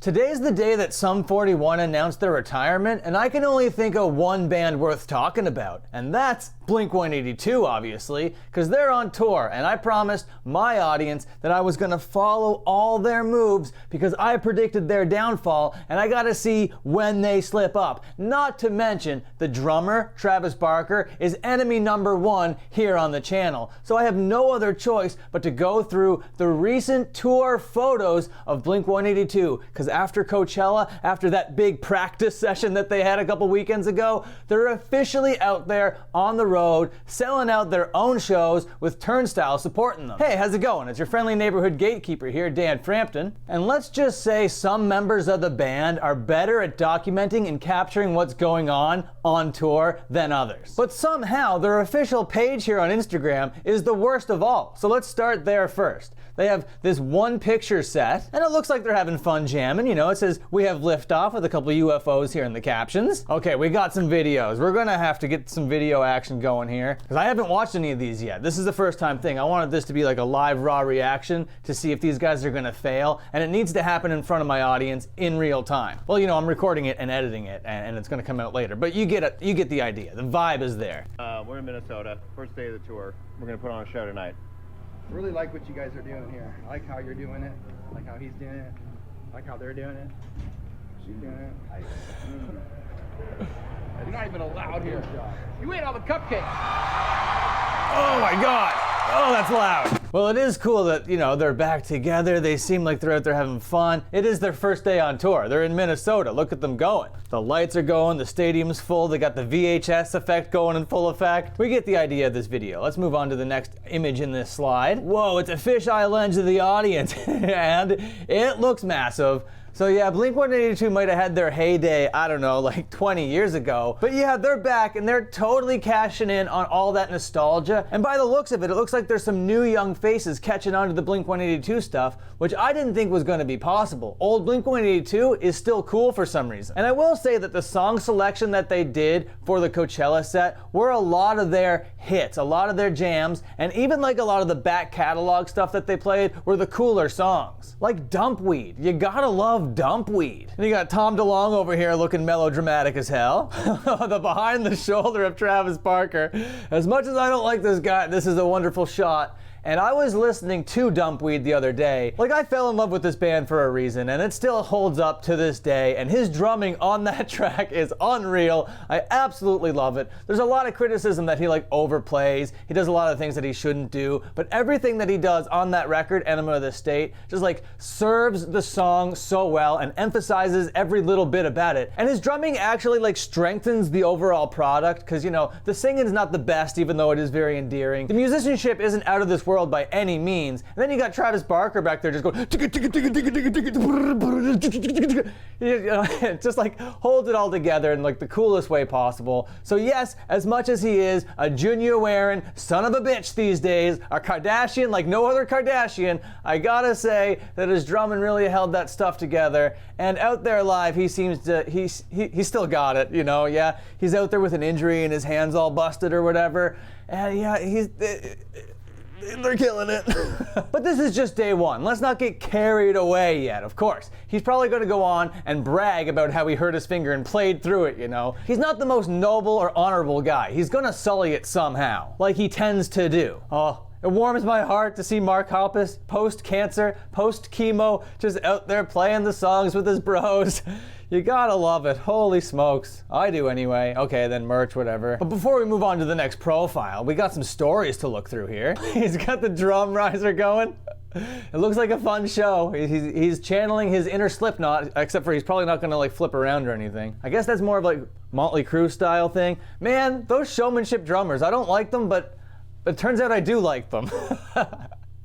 Today's the day that Sum 41 announced their retirement, and I can only think of one band worth talking about, and that's Blink-182, obviously, because they're on tour, and I promised my audience that I was going to follow all their moves because I predicted their downfall, and I got to see when they slip up. Not to mention, the drummer, Travis Barker, is enemy number one here on the channel, so I have no other choice but to go through the recent tour photos of Blink-182, because after Coachella, after that big practice session that they had a couple weekends ago, they're officially out there on the road, selling out their own shows with Turnstile supporting them. Hey, how's it going? It's your friendly neighborhood gatekeeper here, Dan Frampton. And let's just say some members of the band are better at documenting and capturing what's going on tour than others. But somehow their official page here on Instagram is the worst of all. So let's start there first. They have this one picture set, and it looks like they're having fun jamming. You know, it says, "We have liftoff" with a couple of UFOs here in the captions. Okay, we got some videos. We're gonna have to get some video action going here, because I haven't watched any of these yet. This is the first time thing. I wanted this to be like a live, raw reaction to see if these guys are gonna fail, and it needs to happen in front of my audience in real time. Well, you know, I'm recording it and editing it, and it's gonna come out later, but you get the idea. The vibe is there. We're in Minnesota, first day of the tour. We're gonna put on a show tonight. I really like what you guys are doing here. I like how you're doing it. I like how he's doing it. I like how they're doing it. She's doing it. You're not even allowed here. You ate all the cupcakes. Oh my God. Oh, that's loud. Well, it is cool that, you know, they're back together. They seem like they're out there having fun. It is their first day on tour. They're in Minnesota. Look at them going. The lights are going, the stadium's full, they got the VHS effect going in full effect. We get the idea of this video. Let's move on to the next image in this slide. Whoa, it's a fisheye lens of the audience, and it looks massive. So yeah, Blink-182 might have had their heyday, I don't know, like 20 years ago. But yeah, they're back and they're totally cashing in on all that nostalgia. And by the looks of it, it looks like there's some new young faces catching on to the Blink-182 stuff, which I didn't think was gonna be possible. Old Blink-182 is still cool for some reason. And I will say that the song selection that they did for the Coachella set were a lot of their hits, a lot of their jams, and even like a lot of the back catalog stuff that they played were the cooler songs. Like Dumpweed. You gotta love Dumpweed. And you got Tom DeLong over here looking melodramatic as hell. The behind the shoulder of Travis Barker. As much as I don't like this guy, this is a wonderful shot. And I was listening to Dumpweed the other day. Like, I fell in love with this band for a reason, and it still holds up to this day, and his drumming on that track is unreal. I absolutely love it. There's a lot of criticism that he like overplays. He does a lot of things that he shouldn't do, but everything that he does on that record, Enema of the State, just like serves the song so well and emphasizes every little bit about it. And his drumming actually like strengthens the overall product, because, you know, the singing's not the best, even though it is very endearing. The musicianship isn't out of this world by any means. And then you got Travis Barker back there just going, just like holds it all together in like the coolest way possible. So yes, as much as he is a junior wearing son of a bitch these days, a Kardashian like no other Kardashian, I gotta say that his drumming really held that stuff together. And out there live, he seems to, he's still got it, you know, yeah. He's out there with an injury and his hand's all busted or whatever. And yeah, they're killing it. But this is just day one. Let's not get carried away yet, of course. He's probably going to go on and brag about how he hurt his finger and played through it, you know. He's not the most noble or honorable guy. He's going to sully it somehow, like he tends to do. Oh, it warms my heart to see Mark Hoppus, post-cancer, post-chemo, just out there playing the songs with his bros. You gotta love it. Holy smokes. I do anyway. Okay, then merch, whatever. But before we move on to the next profile, we got some stories to look through here. He's got the drum riser going. It looks like a fun show. He's channeling his inner Slipknot, except for he's probably not gonna like flip around or anything. I guess that's more of like Motley Crue style thing. Man, those showmanship drummers, I don't like them, but it turns out I do like them.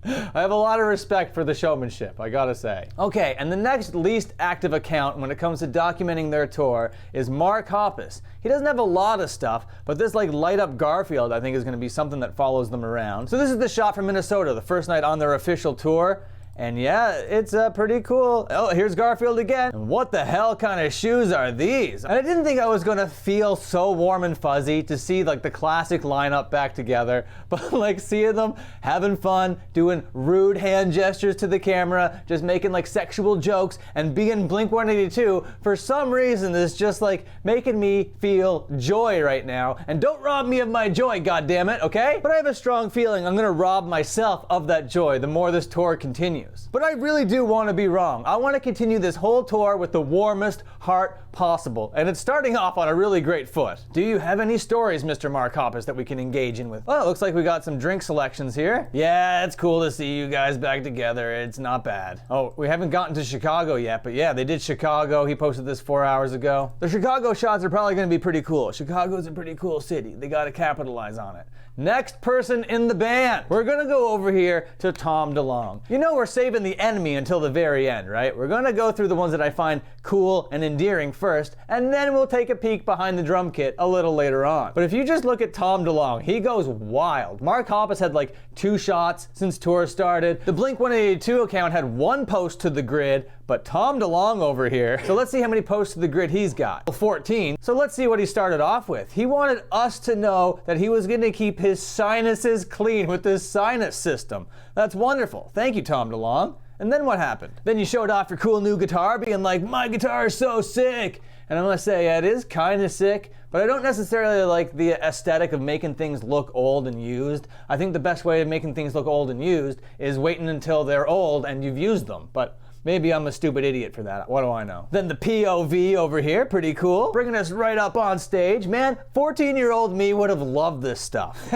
I have a lot of respect for the showmanship, I gotta say. Okay, and the next least active account when it comes to documenting their tour is Mark Hoppus. He doesn't have a lot of stuff, but this like light up Garfield I think is gonna be something that follows them around. So this is the shot from Minnesota, the first night on their official tour. And yeah, it's pretty cool. Oh, here's Garfield again. And what the hell kind of shoes are these? And I didn't think I was gonna feel so warm and fuzzy to see like the classic lineup back together, but like seeing them having fun, doing rude hand gestures to the camera, just making like sexual jokes and being Blink-182, for some reason is just like making me feel joy right now. And don't rob me of my joy, goddammit, okay? But I have a strong feeling I'm gonna rob myself of that joy the more this tour continues. But I really do want to be wrong. I want to continue this whole tour with the warmest heart possible, and it's starting off on a really great foot. Do you have any stories, Mr. Mark Hoppus, that we can engage in with? Well, it looks like we got some drink selections here. Yeah, it's cool to see you guys back together. It's not bad. Oh, we haven't gotten to Chicago yet, but yeah, they did Chicago. He posted this 4 hours ago. The Chicago shots are probably going to be pretty cool. Chicago's a pretty cool city. They got to capitalize on it. Next person in the band. We're gonna go over here to Tom DeLong. You know we're saving the enemy until the very end, right? We're gonna go through the ones that I find cool and endearing first, and then we'll take a peek behind the drum kit a little later on. But if you just look at Tom DeLong, he goes wild. Mark Hoppus had like 2 shots since tour started. The Blink-182 account had 1 post to the grid, but Tom DeLong over here, so let's see how many posts to the grid he's got. 14. So let's see what he started off with. He wanted us to know that he was gonna keep his sinuses clean with this sinus system. That's wonderful. Thank you, Tom DeLong. And then what happened? Then you showed off your cool new guitar, being like, my guitar is so sick. And I'm gonna say, yeah, it is kind of sick, but I don't necessarily like the aesthetic of making things look old and used. I think the best way of making things look old and used is waiting until they're old and you've used them. But maybe I'm a stupid idiot for that. What do I know? Then the POV over here, pretty cool. Bringing us right up on stage. Man, 14-year-old me would have loved this stuff.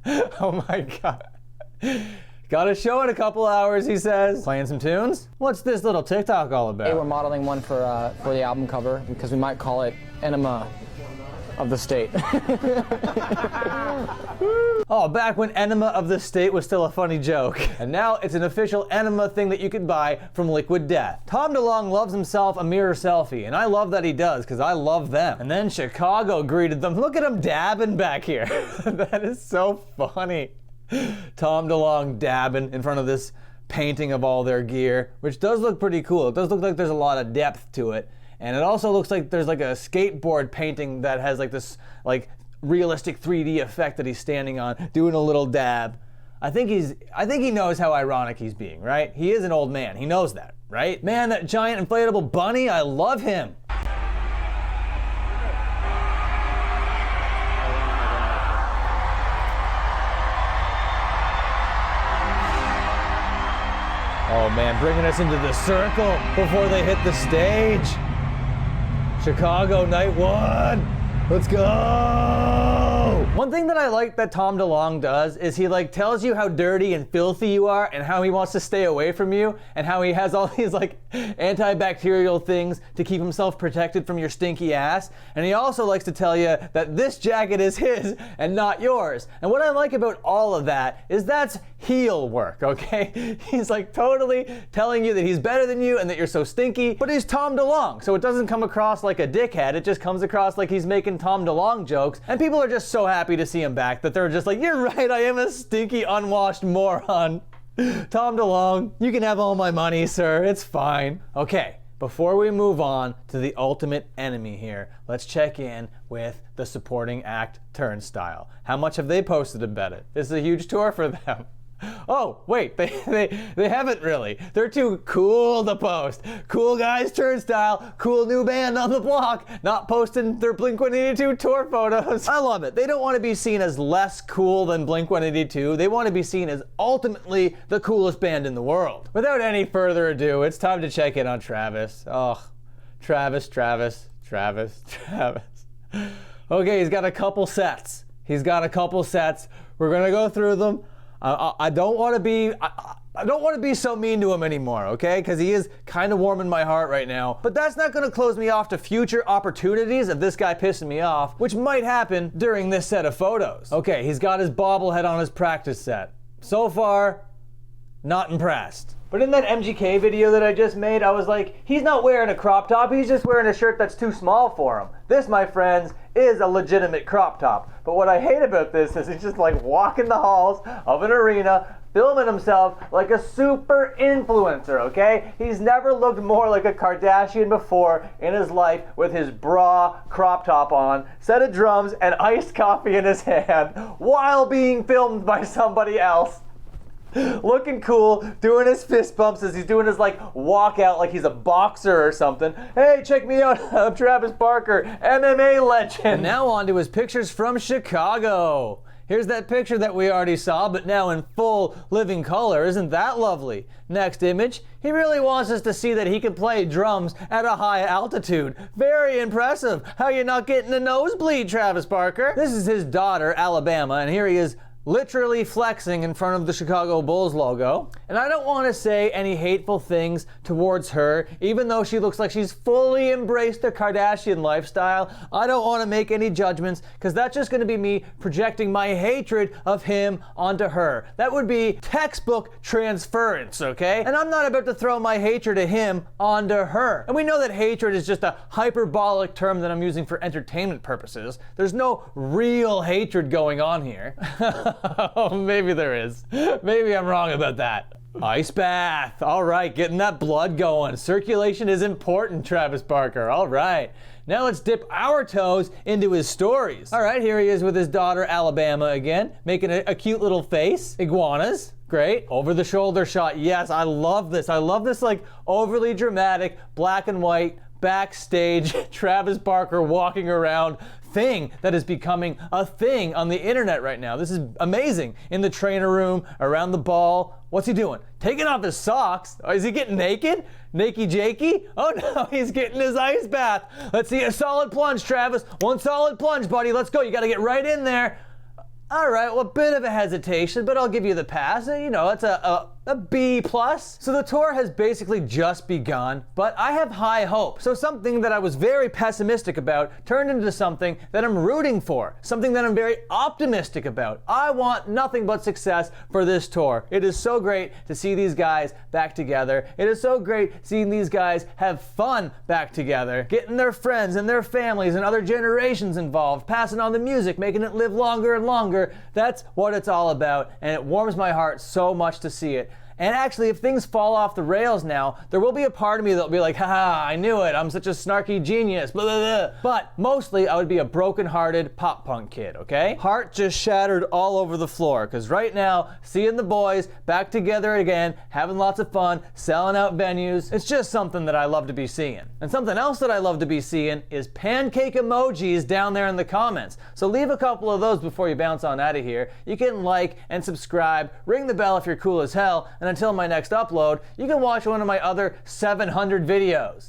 Oh my God. Got a show in a couple hours, he says. Playing some tunes? What's this little TikTok all about? Hey, we're modeling one for the album cover because we might call it Enema of the State. Oh, back when Enema of the State was still a funny joke. And now it's an official enema thing that you can buy from Liquid Death. Tom DeLong loves himself a mirror selfie, and I love that he does, because I love them. And then Chicago greeted them. Look at him dabbing back here. That is so funny. Tom DeLong dabbing in front of this painting of all their gear, which does look pretty cool. It does look like there's a lot of depth to it. And it also looks like there's like a skateboard painting that has like this like realistic 3D effect that he's standing on, doing a little dab. I think he knows how ironic he's being, right? He is an old man. He knows that, right? Man, that giant inflatable bunny, I love him. Oh man, bringing us into the circle before they hit the stage. Chicago, night 1. Let's go! One thing that I like that Tom DeLong does is he like tells you how dirty and filthy you are and how he wants to stay away from you and how he has all these like antibacterial things to keep himself protected from your stinky ass. And he also likes to tell you that this jacket is his and not yours. And what I like about all of that is that's heel work, okay? He's like totally telling you that he's better than you and that you're so stinky, but he's Tom DeLong, so it doesn't come across like a dickhead. It just comes across like he's making Tom DeLong jokes, and people are just so happy to see him back that they're just like, you're right, I am a stinky, unwashed moron. Tom DeLong, you can have all my money, sir, it's fine. Okay, before we move on to the ultimate enemy here, let's check in with the supporting act Turnstile. How much have they posted about it? This is a huge tour for them. Oh, wait, they haven't really. They're too cool to post. Cool guys, Turnstile, cool new band on the block, not posting their Blink-182 tour photos. I love it. They don't want to be seen as less cool than Blink-182. They want to be seen as ultimately the coolest band in the world. Without any further ado, it's time to check in on Travis. Oh, Travis. Okay, he's got a couple sets. We're gonna go through them. I don't want to be so mean to him anymore, okay? Because he is kind of warming my heart right now. But that's not going to close me off to future opportunities of this guy pissing me off, which might happen during this set of photos. Okay, he's got his bobblehead on his practice set. So far, not impressed. But in that MGK video that I just made, I was like, he's not wearing a crop top, he's just wearing a shirt that's too small for him. This, my friends, is a legitimate crop top. But what I hate about this is he's just like walking the halls of an arena, filming himself like a super influencer, okay? He's never looked more like a Kardashian before in his life, with his bra, crop top on, set of drums, and iced coffee in his hand while being filmed by somebody else. Looking cool, doing his fist bumps as he's doing his walkout like he's a boxer or something. Hey, check me out, I'm Travis Barker, MMA legend. Now on to his pictures from Chicago. Here's that picture that we already saw, but now in full living color. Isn't that lovely? Next image, he really wants us to see that he can play drums at a high altitude. Very impressive. How you not getting a nosebleed, Travis Barker? This is his daughter, Alabama, and here he is literally flexing in front of the Chicago Bulls logo. And I don't want to say any hateful things towards her, even though she looks like she's fully embraced the Kardashian lifestyle. I don't want to make any judgments, because that's just going to be me projecting my hatred of him onto her. That would be textbook transference, okay? And I'm not about to throw my hatred of him onto her. And we know that hatred is just a hyperbolic term that I'm using for entertainment purposes. There's no real hatred going on here. Oh, maybe there is. Maybe I'm wrong about that. Ice bath. All right, getting that blood going. Circulation is important, Travis Barker. All right. Now let's dip our toes into his stories. All right, here he is with his daughter, Alabama, again, making a cute little face. Iguanas. Great. Over the shoulder shot. Yes, I love this. I love this overly dramatic black and white backstage Travis Barker walking around thing that is becoming a thing on the internet right now. This is amazing. In the trainer room, around the ball. What's he doing? Taking off his socks. Oh, is he getting naked? Nakey Jakey? Oh no, he's getting his ice bath. Let's see a solid plunge, Travis. One solid plunge, buddy. Let's go. You got to get right in there. All right, well, a bit of a hesitation, but I'll give you the pass. You know, it's a B+. So the tour has basically just begun, but I have high hope. So something that I was very pessimistic about turned into something that I'm rooting for, something that I'm very optimistic about. I want nothing but success for this tour. It is so great to see these guys back together. It is so great seeing these guys have fun back together, getting their friends and their families and other generations involved, passing on the music, making it live longer and longer. That's what it's all about, and it warms my heart so much to see it. And actually, if things fall off the rails now, there will be a part of me that'll be like, haha, I knew it, I'm such a snarky genius, blah, blah, blah. But mostly, I would be a broken-hearted pop-punk kid, okay? Heart just shattered all over the floor, because right now, seeing the boys back together again, having lots of fun, selling out venues, it's just something that I love to be seeing. And something else that I love to be seeing is pancake emojis down there in the comments. So leave a couple of those before you bounce on out of here. You can like and subscribe, ring the bell if you're cool as hell, and until my next upload, you can watch one of my other 700 videos.